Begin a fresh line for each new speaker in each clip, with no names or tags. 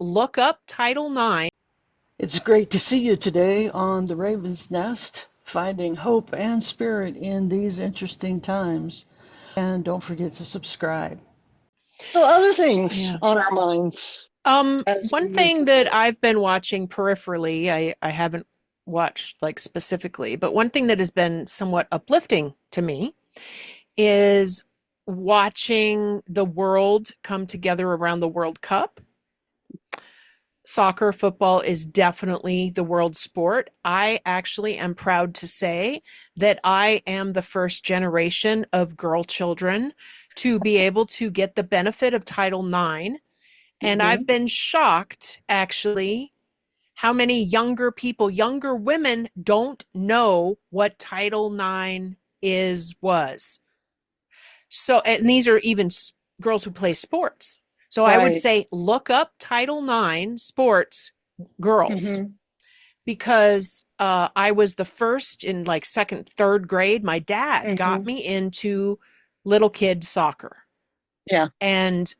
look up Title IX.
It's great to see you today on the Raven's Nest, finding hope and spirit in these interesting times. And don't forget to subscribe. So, other things
Yeah.
on our minds as we
One
move
thing that
forward.
I've been watching peripherally, I haven't watched like specifically, but one thing that has been somewhat uplifting to me is watching the world come together around the World Cup. Soccer, football is definitely the world sport. I actually am proud to say that I am the first generation of girl children to be able to get the benefit of Title IX. And I've
Hmm.
been shocked, actually, how many younger people, younger women don't know what Title IX was. So, and these are even girls who play sports. So I would
Right.
say look up Title IX sports girls
Hmm.
because I was the first in like second, third grade. My dad got
Hmm.
me into little kid soccer.
Yeah.
And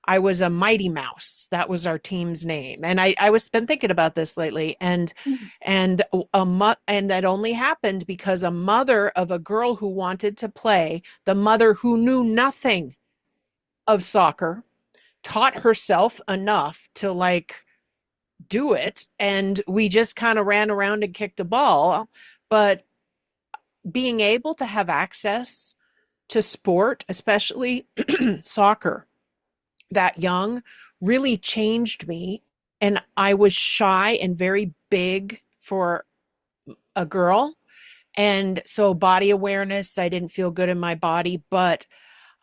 I was a Mighty Mouse. That was our team's name. And I was been thinking about this lately. And and that only happened because a mother of a girl who wanted to play, the mother who knew nothing of soccer, taught herself enough to like do it. And we just kind of ran around and kicked a ball. But being able to have access to sport, especially soccer, that young really changed me. And I was shy and very big for a girl. And so, body awareness, I didn't feel good in my body, but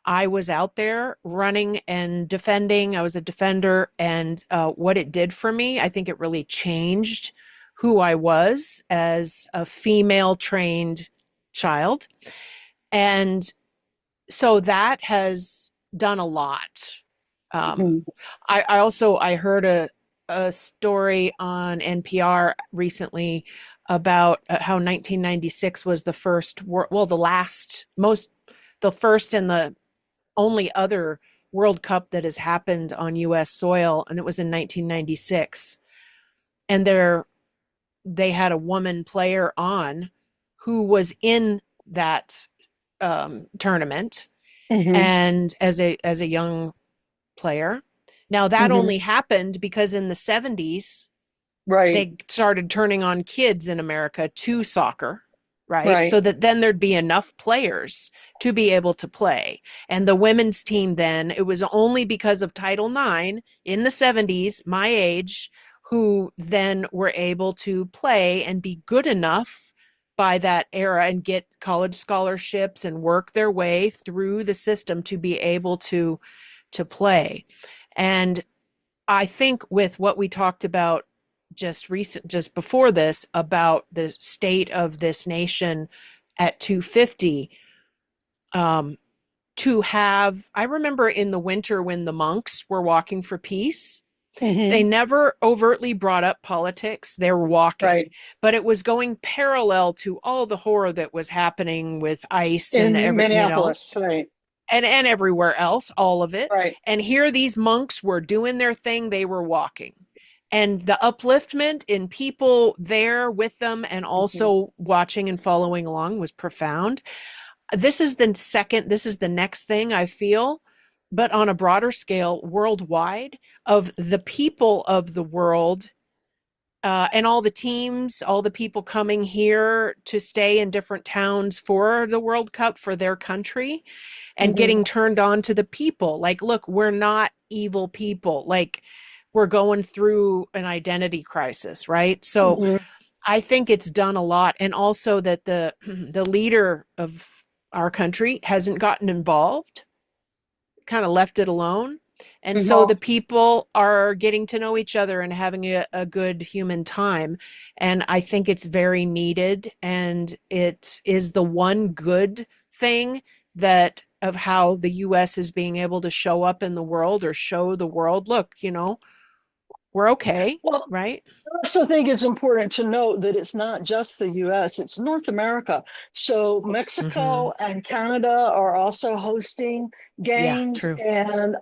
I was out there running and defending. I was a defender. And what it did for me, I think it really changed who I was as a female trained child. And so that has done a lot. Um,
Hmm.
I heard a story on NPR recently about how 1996 was the first, well, the last, most, the first and the only other World Cup that has happened on U.S. soil, and it was in 1996. And they had a woman player on who was in that tournament,
Hmm.
and as a young player. Now that
Hmm.
only happened because in the 70s
Right.
they started turning on kids in America to soccer, right?
Right.
So that then there'd be enough players to be able to play. And the women's team then, it was only because of Title IX in the 70s, my age, who then were able to play and be good enough by that era and get college scholarships and work their way through the system to be able to play. And I think with what we talked about just before this about the state of this nation at 250, um to have, I remember in the winter when the monks were walking for peace, they
Hmm.
never overtly brought up politics. They were walking,
Right.
but it was going parallel to all the horror that was happening with ICE and
In
every,
Minneapolis. Right.
and everywhere else, all of it.
Right.
And here these monks were doing their thing, they were walking. And the upliftment in people there with them and
Hmm.
also watching and following along was profound. This is the next thing I feel, but on a broader scale, worldwide, of the people of the world, and all the teams, all the people coming here to stay in different towns for the World Cup for their country and
Hmm.
getting turned on to the people. Like, look, we're not evil people. Like, we're going through an identity crisis, right? So
Hmm.
I think it's done a lot. And also that the the leader of our country hasn't gotten involved, kind of left it alone. And so the
Hmm.
people are getting to know each other and having a good human time. And I think it's very needed. And it is the one good thing that of how the US is being able to show up in the world or show the world, look, we're okay,
Well,
right?
I also think it's important to note that it's not just the US, it's North America. So
Mm-hmm.
Mexico and Canada are also hosting
Yeah,
games,
true.
and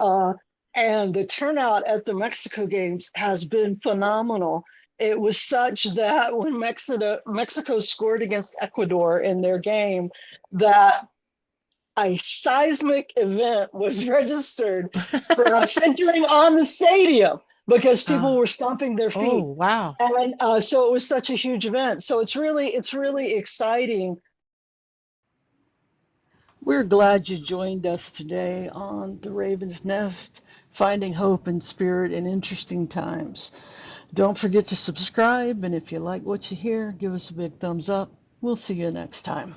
And the turnout at the Mexico games has been phenomenal. It was such that when Mexico scored against Ecuador in their game, that a seismic event was registered for centering on the stadium because people
Oh,
were stomping their
oh,
feet.
wow.
And so it was such a huge event. So it's really exciting. We're glad you joined us today on the Raven's Nest, finding hope and spirit in interesting times. Don't forget to subscribe, and if you like what you hear, give us a big thumbs up. We'll see you next time.